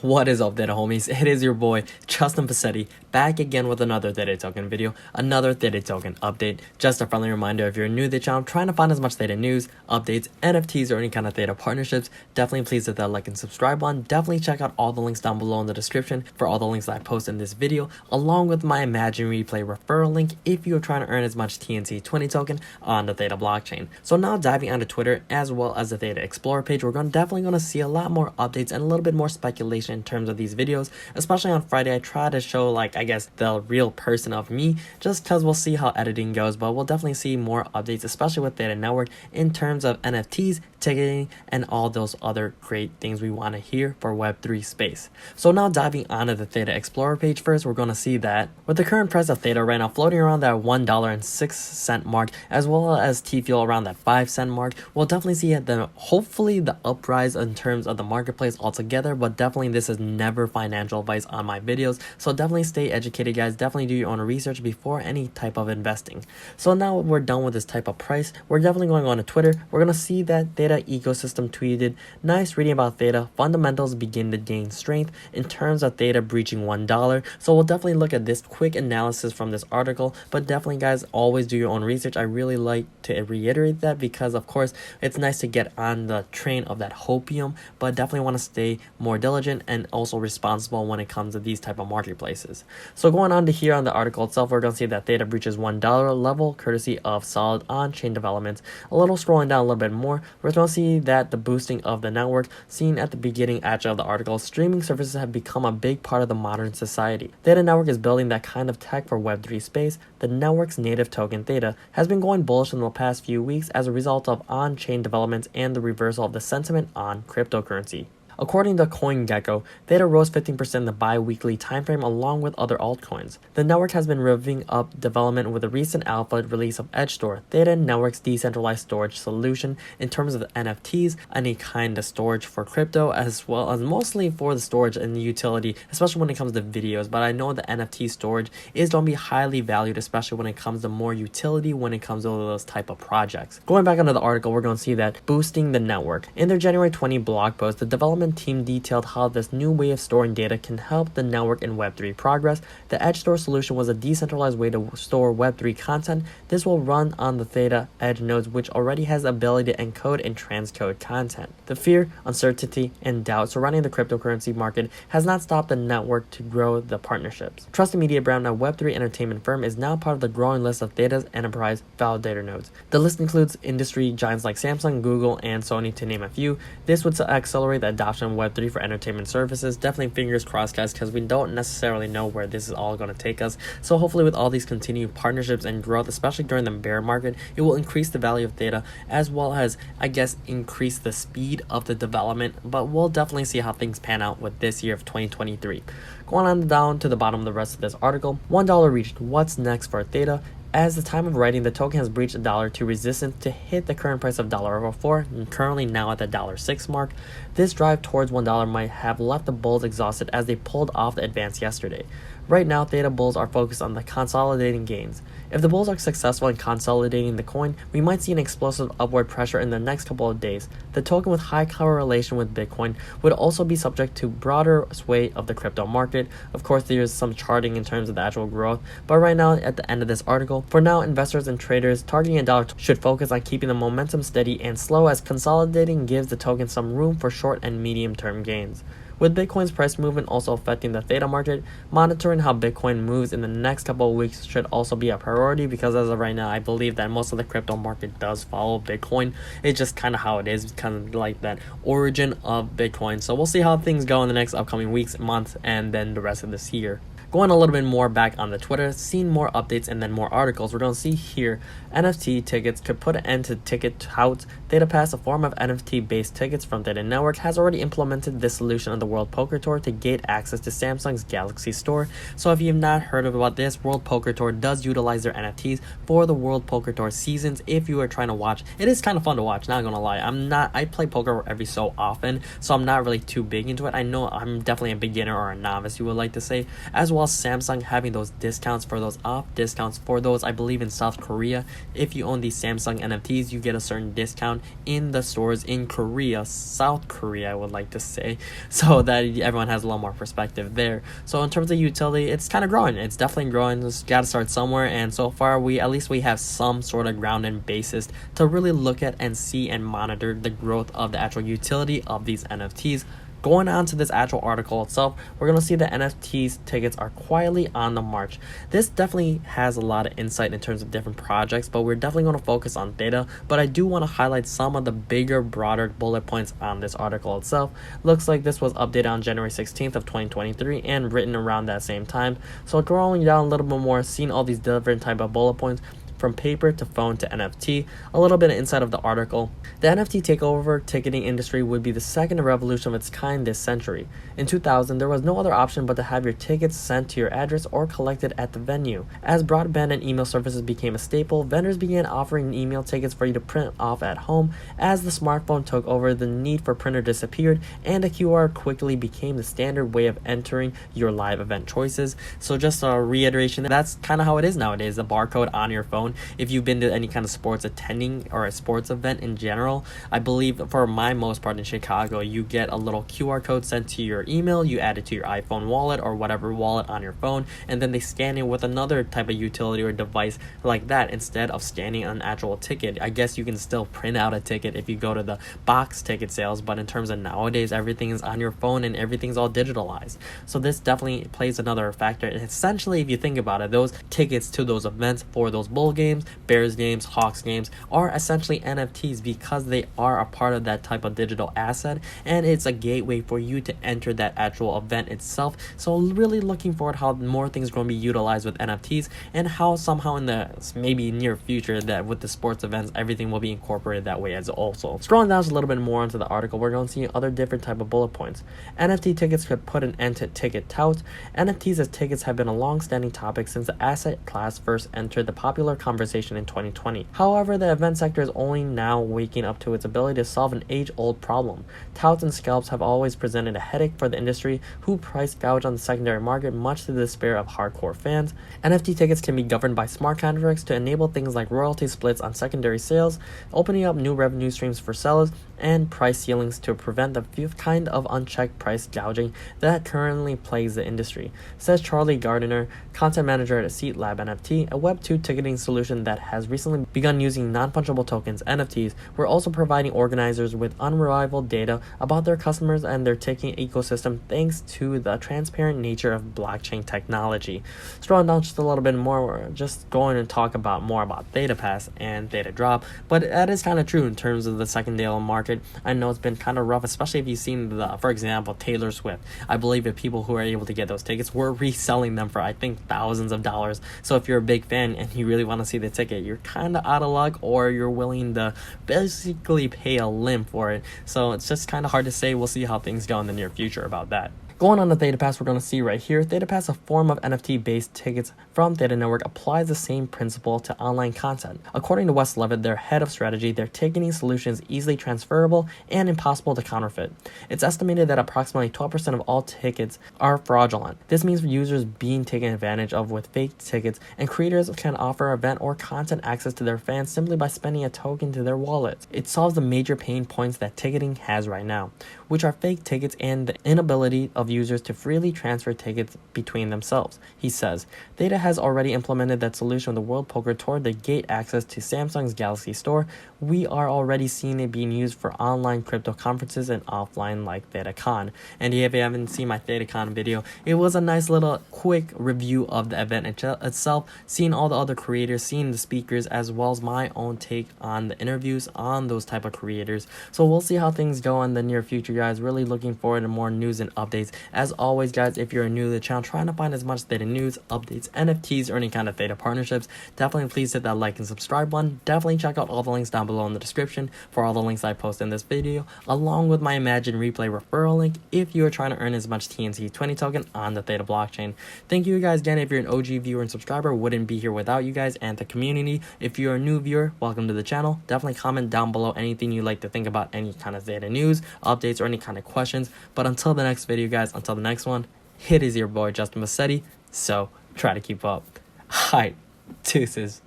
What is up, Theta homies? It is your boy, Justin Pacetti, back again with another Theta Token video, another Theta Token update. Just a friendly reminder, if you're new to the channel, trying to find as much Theta news, updates, NFTs, or any kind of Theta partnerships, definitely please hit that like and subscribe button. Definitely check out all the links down below in the description for all the links that I post in this video, along with my Imagine Replay referral link if you're trying to earn as much TNT20 token on the Theta blockchain. So now diving onto Twitter as well as the Theta Explorer page, we're definitely going to see a lot more updates and a little bit more speculation in terms of these videos. Especially on Friday, I try to show the real person of me, just because we'll see how editing goes, but we'll definitely see more updates, especially with Theta Network, in terms of NFTs, ticketing, and all those other great things we want to hear for Web3 space. So now diving onto the Theta Explorer page first, we're going to see that with the current price of Theta right now floating around that $1.06 mark, as well as T-Fuel around that 5-cent mark, we'll definitely see hopefully the uprise in terms of the marketplace altogether. But definitely this is never financial advice on my videos, so definitely stay educated, guys. Definitely do your own research before any type of investing. So now we're done with this type of price, we're definitely going on to Twitter. We're going to see that Theta ecosystem tweeted, "Nice reading about Theta, fundamentals begin to gain strength in terms of Theta breaching $1. So we'll definitely look at this quick analysis from this article, but definitely, guys, always do your own research. I really like to reiterate that because, of course, it's nice to get on the train of that hopium, but definitely want to stay more diligent and also responsible when it comes to these type of marketplaces. So going on to here on the article itself, we're going to see that Theta breaches $1 level courtesy of solid on-chain developments. A little scrolling down a little bit more, we're going to see that the boosting of the network seen at the beginning actually of the article, streaming services have become a big part of the modern society. Theta Network is building that kind of tech for Web3 space. The network's native token Theta has been going bullish in the past few weeks as a result of on-chain developments and the reversal of the sentiment on cryptocurrency. According to CoinGecko, Theta rose 15% in the bi-weekly timeframe along with other altcoins. The network has been revving up development with the recent alpha release of Edge Store, Theta Network's decentralized storage solution in terms of the NFTs, any kind of storage for crypto, as well as mostly for the storage and the utility, especially when it comes to videos. But I know the NFT storage is going to be highly valued, especially when it comes to more utility when it comes to those type of projects. Going back into the article, we're going to see that boosting the network. In their January 20 blog post, the development team detailed how this new way of storing data can help the network in Web3 progress. The Edge Store solution was a decentralized way to store Web3 content. This will run on the Theta Edge nodes, which already has the ability to encode and transcode content. The fear, uncertainty, and doubt surrounding the cryptocurrency market has not stopped the network to grow the partnerships. Trusted media brand, a Web3 entertainment firm, is now part of the growing list of Theta's enterprise validator nodes. The list includes industry giants like Samsung, Google, and Sony, to name a few. This would accelerate the adoption of Web3 for entertainment services. Definitely fingers crossed, guys, because we don't necessarily know where this is all going to take us. So hopefully with all these continued partnerships and growth, especially during the bear market, it will increase the value of Theta as well as, I guess, increase the speed of the development. But we'll definitely see how things pan out with this year of 2023. Going on down to the bottom of the rest of this article, $1 reached. What's next for Theta? As the time of writing, the token has breached $1 resistance to hit the current price of $1.04, and currently now at the $1.06 mark. This drive towards $1 might have left the bulls exhausted as they pulled off the advance yesterday. Right now, Theta bulls are focused on the consolidating gains. If the bulls are successful in consolidating the coin, we might see an explosive upward pressure in the next couple of days. The token with high correlation with Bitcoin would also be subject to broader sway of the crypto market. Of course, there's some charting in terms of the actual growth, but right now at the end of this article, for now, investors and traders targeting $1 should focus on keeping the momentum steady and slow, as consolidating gives the token some room for short and medium term gains. With Bitcoin's price movement also affecting the Theta market, monitoring how Bitcoin moves in the next couple of weeks should also be a priority, because as of right now, I believe that most of the crypto market does follow Bitcoin. It's just kind of how it is. It's kind of like that origin of Bitcoin. So we'll see how things go in the next upcoming weeks, months, and then the rest of this year. Going a little bit more back on the Twitter, seeing more updates and then more articles, we're going to see here NFT tickets could put an end to ticket touts. Theta Pass, a form of NFT-based tickets from Theta Network, has already implemented this solution on the World Poker Tour to gate access to Samsung's Galaxy Store. So if you've not heard about this, World Poker Tour does utilize their NFTs for the World Poker Tour seasons. If you are trying to watch, it is kind of fun to watch, not gonna lie. I play poker every so often, so I'm not really too big into it. I know I'm definitely a beginner or a novice, you would like to say, as well as Samsung having those discounts for those I believe in South Korea. If you own these Samsung NFTs, you get a certain discount in the stores in Korea, South Korea I would like to say, so that everyone has a lot more perspective there. So in terms of utility, it's kind of growing. It's definitely growing. Just got to start somewhere, and so far we have some sort of ground and basis to really look at and see and monitor the growth of the actual utility of these NFTs. Going on to this actual article itself, we're going to see that NFTs tickets are quietly on the march. This definitely has a lot of insight in terms of different projects, but we're definitely going to focus on Theta. But I do want to highlight some of the bigger, broader bullet points on this article itself. Looks like this was updated on January 16th of 2023 and written around that same time. So scrolling down a little bit more, seeing all these different type of bullet points, from paper to phone to NFT, a little bit of insight of the article. The NFT takeover ticketing industry would be the second revolution of its kind this century. In 2000, there was no other option but to have your tickets sent to your address or collected at the venue. As broadband and email services became a staple, vendors began offering email tickets for you to print off at home. As the smartphone took over, the need for printer disappeared, and a QR quickly became the standard way of entering your live event choices. So just a reiteration, that's kind of how it is nowadays, the barcode on your phone. If you've been to any kind of sports attending or a sports event in general, I believe for my most part in Chicago, you get a little QR code sent to your email, you add it to your iPhone wallet or whatever wallet on your phone, and then they scan it with another type of utility or device like that instead of scanning an actual ticket. I guess you can still print out a ticket if you go to the box ticket sales, but in terms of nowadays, everything is on your phone and everything's all digitalized. So this definitely plays another factor. And essentially, if you think about it, those tickets to those events for those bowl games, Bears games, Hawks games are essentially NFTs because they are a part of that type of digital asset, and it's a gateway for you to enter that actual event itself. So really looking forward how more things are going to be utilized with NFTs, and how somehow in the maybe near future that with the sports events everything will be incorporated that way as also. Scrolling down just a little bit more into the article, we're going to see other different type of bullet points. NFT tickets could put an end to ticket touts. NFTs as tickets have been a long-standing topic since the asset class first entered the popular conversation in 2020. However, the event sector is only now waking up to its ability to solve an age-old problem. Touts and scalps have always presented a headache for the industry, who price gouge on the secondary market much to the despair of hardcore fans. NFT tickets can be governed by smart contracts to enable things like royalty splits on secondary sales, opening up new revenue streams for sellers, and price ceilings to prevent the kind of unchecked price gouging that currently plagues the industry, says Charlie Gardiner, content manager at Seat Lab NFT, a Web2 ticketing solution that has recently begun using non-fungible tokens, NFTs. We're also providing organizers with unrivaled data about their customers and their ticketing ecosystem thanks to the transparent nature of blockchain technology. Scrolling down just a little bit more, we're just going to talk about more about Theta Pass and Theta Drop, but that is kind of true in terms of the secondary market. I know it's been kind of rough, especially if you've seen for example, Taylor Swift. I believe that people who are able to get those tickets were reselling them for I think thousands of dollars. So if you're a big fan and you really want to see the ticket, you're kind of out of luck, or you're willing to basically pay a limb for it. So it's just kind of hard to say. We'll see how things go in the near future about that. Going on to Theta Pass, we're going to see right here, Theta Pass, a form of NFT-based tickets from Theta Network, applies the same principle to online content. According to Wes Levitt, their head of strategy, their ticketing solution is easily transferable and impossible to counterfeit. It's estimated that approximately 12% of all tickets are fraudulent. This means users being taken advantage of with fake tickets, and creators can offer event or content access to their fans simply by spending a token to their wallets. It solves the major pain points that ticketing has right now, which are fake tickets and the inability of users to freely transfer tickets between themselves. He says, Theta has already implemented that solution with the World Poker Tour to gate access to Samsung's Galaxy Store. We are already seeing it being used for online crypto conferences and offline like ThetaCon. And if you haven't seen my ThetaCon video, it was a nice little quick review of the event itself, seeing all the other creators, seeing the speakers, as well as my own take on the interviews on those type of creators. So we'll see how things go in the near future, guys. Really looking forward to more news and updates. As always, guys, if you're new to the channel, trying to find as much Theta news, updates, NFTs, or any kind of Theta partnerships, definitely please hit that like and subscribe button. Definitely check out all the links down below in the description for all the links I post in this video, along with my Imagine Replay referral link if you are trying to earn as much TNT20 token on the Theta blockchain. Thank you guys again. If you're an OG viewer and subscriber, wouldn't be here without you guys and the community. If you're a new viewer, welcome to the channel. Definitely comment down below anything you'd like to think about, any kind of Theta news, updates, or any kind of questions. But until the next video, guys, until the next one, it is your boy Justin Bassetti. So try to keep up. Hi, deuces.